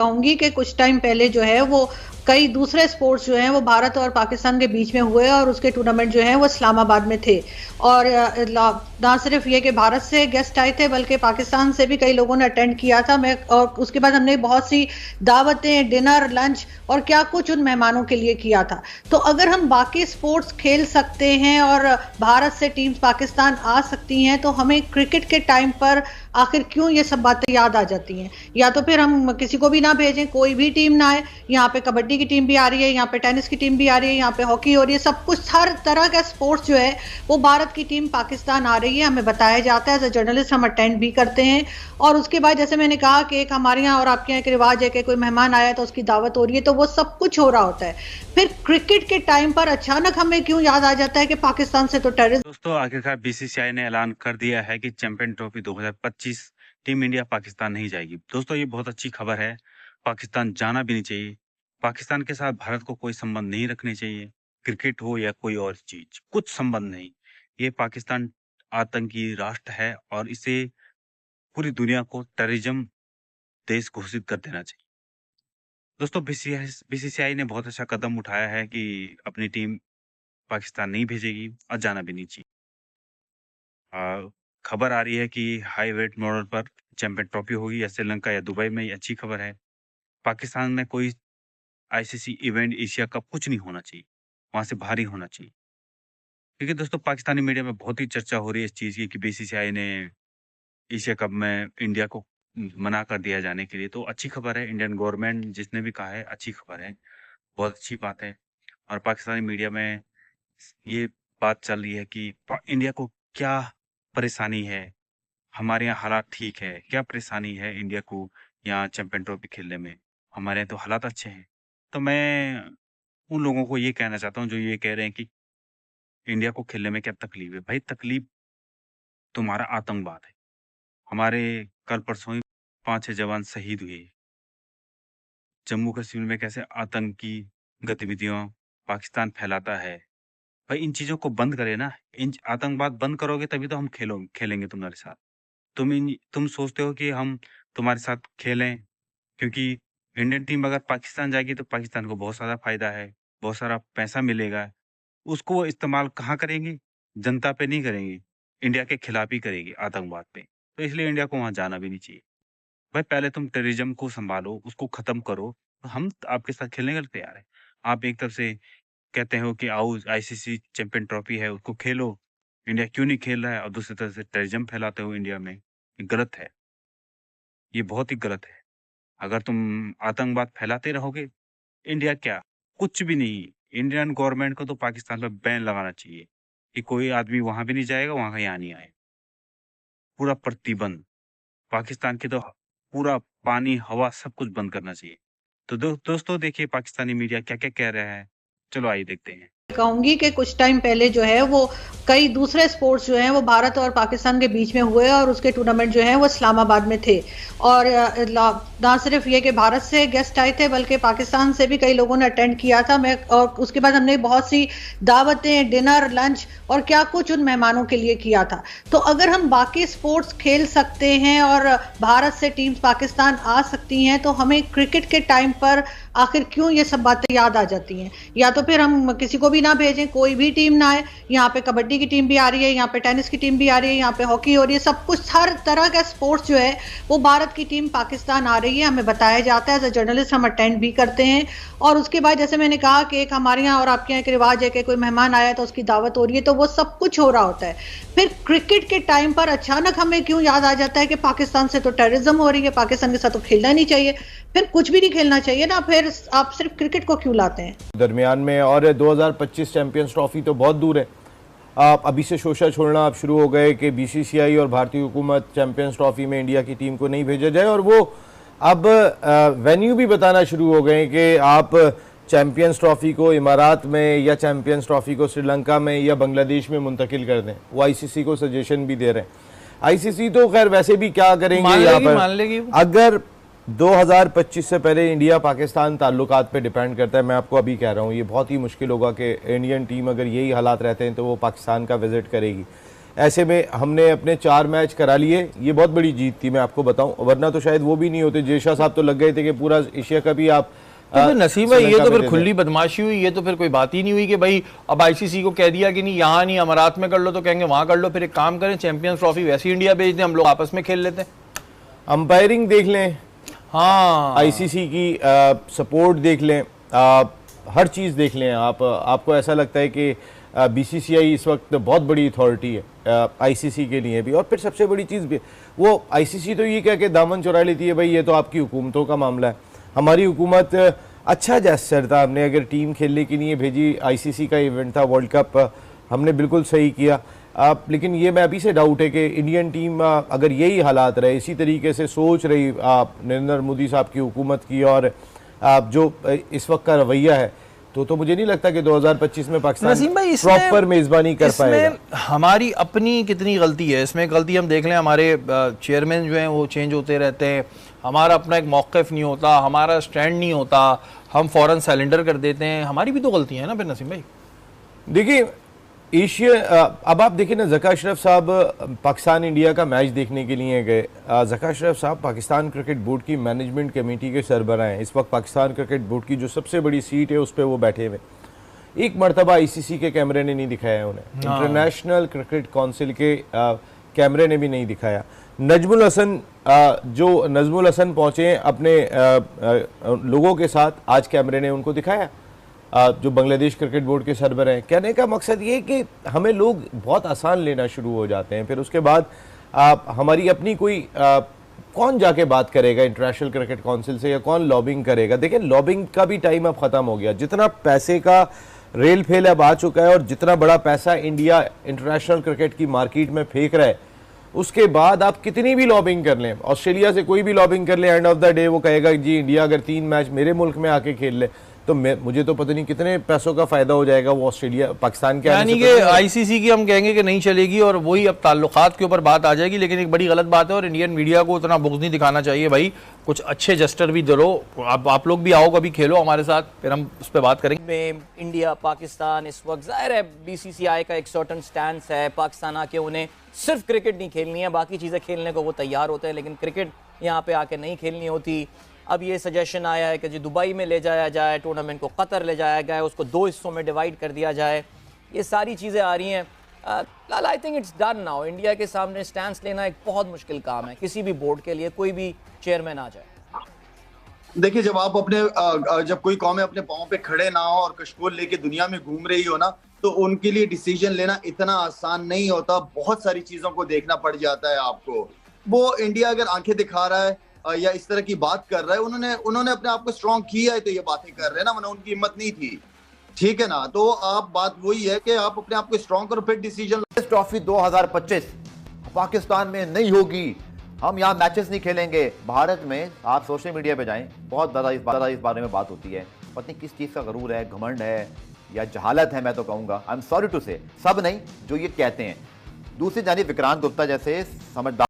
कहूंगी कि कुछ टाइम पहले जो है वो कई दूसरे स्पोर्ट्स जो हैं वो भारत और पाकिस्तान के बीच में हुए और उसके टूर्नामेंट जो हैं वो इस्लामाबाद में थे। और ना सिर्फ ये कि भारत से गेस्ट आए थे बल्कि पाकिस्तान से भी कई लोगों ने अटेंड किया था। मैं और उसके बाद हमने बहुत सी दावतें, डिनर, लंच और क्या कुछ उन मेहमानों के लिए किया था। तो अगर हम बाकी स्पोर्ट्स खेल सकते हैं और भारत से टीम्स पाकिस्तान आ सकती हैं तो हमें क्रिकेट के टाइम पर आखिर क्यों ये सब बातें याद आ जाती हैं। या तो फिर हम किसी को भी ना भेजें, कोई भी टीम ना आए। यहाँ पे कबड्डी की टीम भी आ रही है, यहाँ पे टेनिस की टीम भी आ रही है, यहाँ पे हॉकी हो रही है, सब कुछ हर तरह का स्पोर्ट्स जो है वो भारत की टीम पाकिस्तान आ रही है, हमें बताया जाता है। एज ए जर्नलिस्ट हम अटेंड भी करते हैं। और उसके बाद जैसे मैंने कहा कि एक हमारे यहाँ और आपके यहाँ एक रिवाज है कि कोई मेहमान आया तो उसकी दावत हो रही है, तो वो सब कुछ हो रहा होता है। फिर क्रिकेट के टाइम पर अचानक हमें क्यों याद आ जाता है कि पाकिस्तान से तो टेररिस्ट। दोस्तों, आखिरकार बीसीसीआई ने ऐलान कर दिया है कि champion trophy 2025 team India Pakistan नहीं जाएगी। दोस्तों, ये बहुत अच्छी खबर है। पाकिस्तान जाना भी नहीं चाहिए। पाकिस्तान के साथ भारत को कोई संबंध नहीं रखने चाहिए। क्रिकेट हो या कोई और चीज, कुछ संबंध नहीं। ये पाकिस्तान आतंकी राष्ट्र है और इसे पूरी दुनिया को टेररिज्म देश घोषित कर देना चाहिए। दोस्तों, बीसीसीआई ने बहुत अच्छा कदम उठाया है कि अपनी टीम पाकिस्तान नहीं भेजेगी और जाना भी नहीं चाहिए। खबर आ रही है कि हाई वेट मॉडल पर चैंपियन ट्रॉफी होगी या श्रीलंका या दुबई में। ये अच्छी खबर है। पाकिस्तान में कोई आईसीसी इवेंट, एशिया कप कुछ नहीं होना चाहिए, वहां से बाहर ही होना चाहिए। क्योंकि दोस्तों, पाकिस्तानी मीडिया में बहुत ही चर्चा हो रही है इस चीज की कि बीसीसीआई ने एशिया कप में इंडिया को मना कर दिया जाने के लिए। तो अच्छी खबर है। इंडियन गवर्नमेंट जिसने भी कहा है, अच्छी खबर है, बहुत अच्छी बात है। और पाकिस्तानी मीडिया में ये बात चल रही है कि इंडिया को क्या परेशानी है, हमारे यहाँ हालात ठीक है, क्या परेशानी है इंडिया को यहाँ चैंपियन ट्रॉफी खेलने में। हमारे यहाँ तो हालात अच्छे हैं। तो मैं उन लोगों को ये कहना चाहता हूँ जो ये कह रहे हैं कि इंडिया को खेलने में क्या तकलीफ है। भाई, तकलीफ तुम्हारा आतंकवाद है। हमारे कल परसों ही 5-6 जवान शहीद हुए। जम्मू कश्मीर में कैसे आतंकी गतिविधियां पाकिस्तान फैलाता है। भाई, इन चीजों को बंद करे ना। इन आतंकवाद बंद करोगे तभी तो हम खेलेंगे तुम्हारे साथ। तुम सोचते हो कि हम तुम्हारे साथ खेलें क्योंकि इंडियन टीम अगर पाकिस्तान जाएगी तो पाकिस्तान को बहुत सारा फायदा है, बहुत सारा पैसा मिलेगा। उसको वो इस्तेमाल कहाँ करेंगी? जनता पे नहीं करेंगी, इंडिया के खिलाफ ही करेगी, आतंकवाद पे। तो इसलिए इंडिया को वहां जाना भी नहीं चाहिए। भाई, पहले तुम टेररिज्म को संभालो, उसको खत्म करो, तो हम आपके साथ खेलने के लिए तैयार है। आप एक तरफ से कहते हो कि आओ आईसीसी चैंपियन ट्रॉफी है उसको खेलो, इंडिया क्यों नहीं खेल रहा है, और दूसरी तरफ से टेररिज्म फैलाते हो इंडिया में। ये गलत है, ये बहुत ही गलत है। अगर तुम आतंकवाद फैलाते रहोगे, इंडिया क्या, कुछ भी नहीं। इंडियन गवर्नमेंट को तो पाकिस्तान पर बैन लगाना चाहिए कि कोई आदमी वहां भी नहीं जाएगा, वहां यहाँ नहीं आए। पूरा प्रतिबंध। पाकिस्तान के तो पूरा पानी, हवा सब कुछ बंद करना चाहिए। तो दोस्तों, देखिए पाकिस्तानी मीडिया क्या क्या कह रहा है। चलो आइए देखते हैं। कहूंगी कि कुछ टाइम पहले जो है वो कई दूसरे स्पोर्ट्स जो हैं वो भारत और पाकिस्तान के बीच में हुए और उसके टूर्नामेंट जो हैं वो इस्लामाबाद में थे। और ना सिर्फ ये कि भारत से गेस्ट आए थे बल्कि पाकिस्तान से भी कई लोगों ने अटेंड किया था। मैं और उसके बाद हमने बहुत सी दावतें, डिनर, लंच और क्या कुछ उन मेहमानों के लिए किया था। तो अगर हम बाकी स्पोर्ट्स खेल सकते हैं और भारत से टीम्स पाकिस्तान आ सकती हैं तो हमें क्रिकेट के टाइम पर आखिर क्यों ये सब बातें याद आ जाती हैं। या तो फिर हम किसी को भी ना भेजें, कोई भी टीम ना आए। यहाँ पे कबड्डी की टीम भी आ रही है, यहाँ पे टेनिस की टीम भी आ रही है, यहाँ पे हॉकी हो रही है, सब कुछ हर तरह का स्पोर्ट्स जो है वो भारत की टीम पाकिस्तान आ रही है, हमें बताया जाता है। एज ए जर्नलिस्ट हम अटेंड भी करते हैं। और उसके बाद जैसे मैंने कहा कि एक हमारे यहाँ और आपके यहाँ एक रिवाज है कि कोई मेहमान आया तो उसकी दावत हो रही है, तो वो सब कुछ हो रहा होता है। फिर क्रिकेट के टाइम पर अचानक हमें क्यों याद आ जाता है कि पाकिस्तान से तो टेररिज्म हो रही है, पाकिस्तान के साथ तो खेलना नहीं चाहिए। फिर कुछ भी नहीं खेलना चाहिए ना, फिर आप सिर्फ क्रिकेट को क्यों लाते हैं दरमियान में। और 2025 चैंपियंस ट्रॉफी तो बहुत दूर है। आप अभी से शोषा छोड़ना आप शुरू हो गए कि बीसीसीआई और भारतीय हुकूमत चैंपियंस ट्रॉफी में इंडिया की टीम को नहीं भेजा जाए, और वो अब वेन्यू भी बताना शुरू हो गए कि आप चैंपियंस ट्रॉफी को इमारात में या चैंपियंस ट्रॉफी को श्रीलंका में या बांग्लादेश में मुंतकिल कर दें। वो आईसीसी को सजेशन भी दे रहे हैं। आईसीसी तो खैर वैसे भी क्या करेंगे यहाँ पर, अगर 2025 से पहले इंडिया पाकिस्तान ताल्लुकात पे डिपेंड करता है। मैं आपको अभी कह रहा हूँ ये बहुत ही मुश्किल होगा कि इंडियन टीम अगर यही हालात रहते हैं तो वो पाकिस्तान का विजिट करेगी। ऐसे में हमने अपने 4 मैच करा लिए, ये बहुत बड़ी जीत थी मैं आपको बताऊं, वरना तो शायद वो भी नहीं होते। जयशाह साहब तो लग गए थे कि पूरा एशिया कप ही आप तो फिर नसीम भाई, ये तो फिर खुली बदमाशी हुई, ये तो फिर कोई बात ही नहीं हुई कि भाई अब आईसीसी को कह दिया कि नहीं यहाँ नहीं अमारात में कर लो तो कहेंगे वहां कर लो। फिर एक काम करें, चैंपियंस ट्रॉफी वैसी इंडिया भेज दें, हम लोग आपस में खेल लेते हैं। अंपायरिंग देख लें, हाँ आईसीसी की सपोर्ट देख लें, हर चीज़ देख लें आप। आपको ऐसा लगता है कि बीसीसीआई इस वक्त बहुत बड़ी अथॉरिटी है आईसीसी के लिए भी। और फिर सबसे बड़ी चीज़ भी, वो आईसीसी तो ये कह के दामन चुरा लेती है भाई ये तो आपकी हुकूमतों का मामला है। हमारी हुकूमत अच्छा जेस्चर था, हमने अगर टीम खेलने के लिए भेजी, आईसीसी का इवेंट था वर्ल्ड कप, हमने बिल्कुल सही किया। लेकिन ये मैं अभी से डाउट है कि इंडियन टीम अगर यही हालात रहे, इसी तरीके से सोच रही नरेंद्र मोदी साहब की हुकूमत की और जो इस वक्त का रवैया है, तो मुझे नहीं लगता कि 2025 में पाकिस्तान प्रॉपर मेजबानी कर पाएगा। हमारी अपनी कितनी गलती है इसमें? गलती हम देख लें, हमारे चेयरमैन जो हैं वो चेंज होते रहते हैं, हमारा अपना एक मौक़िफ़ नहीं होता, हमारा स्टैंड नहीं होता, हम फ़ौरन सरेंडर कर देते हैं। हमारी भी तो गलती है ना फिर नसीम भाई। देखिए एशिया, अब आप देखिए ना, ज़का अशरफ साहब पाकिस्तान इंडिया का मैच देखने के लिए गए। ज़का अशरफ साहब पाकिस्तान क्रिकेट बोर्ड की मैनेजमेंट कमेटी के सरबराह हैं। इस वक्त पाकिस्तान क्रिकेट बोर्ड की जो सबसे बड़ी सीट है उस पर वो बैठे हुए। एक मरतबा आईसीसी के कैमरे ने नहीं दिखाया उन्हें, इंटरनेशनल क्रिकेट काउंसिल के कैमरे ने भी नहीं दिखाया। नजमुल हसन, जो नजमुल हसन पहुँचे अपने लोगों के साथ, आज कैमरे ने उनको दिखाया, जो बांग्लादेश क्रिकेट बोर्ड के सरबराह हैं। कहने का मकसद ये कि हमें लोग बहुत आसान लेना शुरू हो जाते हैं, फिर उसके बाद हमारी अपनी कोई कौन जाके बात करेगा इंटरनेशनल क्रिकेट काउंसिल से, या कौन लॉबिंग करेगा। देखिए लॉबिंग का भी टाइम अब ख़त्म हो गया, जितना पैसे का रेल फेल अब आ चुका है और जितना बड़ा पैसा इंडिया इंटरनेशनल क्रिकेट की मार्केट में फेंक रहा है, उसके बाद आप कितनी भी लॉबिंग कर लें, ऑस्ट्रेलिया से कोई भी लॉबिंग कर ले, एंड ऑफ द डे वो कहेगा जी इंडिया अगर 3 मैच मेरे मुल्क में आके खेल ले तो मुझे तो पता नहीं कितने पैसों का फायदा हो जाएगा वो ऑस्ट्रेलिया पाकिस्तान के। यानी कि आईसीसी की हम कहेंगे कि नहीं चलेगी और वही अब ताल्लुकात के ऊपर बात आ जाएगी। लेकिन एक बड़ी गलत बात है और इंडियन मीडिया को उतना बुग़्ज़ नहीं दिखाना चाहिए भाई, कुछ अच्छे जस्टर भी दो, आप लोग भी आओ कभी खेलो हमारे साथ, फिर हम उस पर बात करेंगे। इंडिया पाकिस्तान इस वक्त ज़ाहिर है बीसीसीआई का एक सर्टन स्टैंड है, पाकिस्तान आके उन्हें सिर्फ क्रिकेट नहीं खेलनी है, बाकी चीज़ें खेलने को वो तैयार होते हैं, लेकिन क्रिकेट यहाँ पे आके नहीं खेलनी होती। अब ये सजेशन आया है कि जी दुबई में ले जाया जाए, टूर्नामेंट को कतर ले जाया गया है, उसको 2 हिस्सों में डिवाइड कर दिया जाए, ये सारी चीज़ें आ रही हैं। I think it's done now. India के सामने स्टैंड लेना एक बहुत मुश्किल काम है किसी भी बोर्ड के लिए, कोई भी चेयरमैन आ जाए। देखिए जब आप जब कोई कौमें अपने पाँव पे खड़े ना हो और कशकोल लेके दुनिया में घूम रही हो ना, तो उनके लिए डिसीजन लेना इतना आसान नहीं होता, बहुत सारी चीजों को देखना पड़ जाता है आपको। वो इंडिया अगर आंखें दिखा रहा है या इस तरह की बात कर रहा है, उन्होंने अपने आप को स्ट्रॉन्ग किया है तो ये बातें कर रहे हैं ना, वरना उनकी हिम्मत नहीं थी, ठीक है ना। तो आप बात वही है कि आप अपने आप को स्ट्रॉन्ग करो फिर डिसीजन। ट्रॉफी 2025 पाकिस्तान में नहीं होगी, हम यहाँ मैचेस नहीं खेलेंगे। भारत में आप सोशल मीडिया पे जाएं, बहुत ज़्यादा इस बारे में बात होती है, पता नहीं किस चीज़ का गरूर है, घमंड है या जहालत है, मैं तो कहूँगा, आई एम सॉरी टू से, सब नहीं जो ये कहते हैं। दूसरी जानिब विक्रांत गुप्ता जैसे समझदार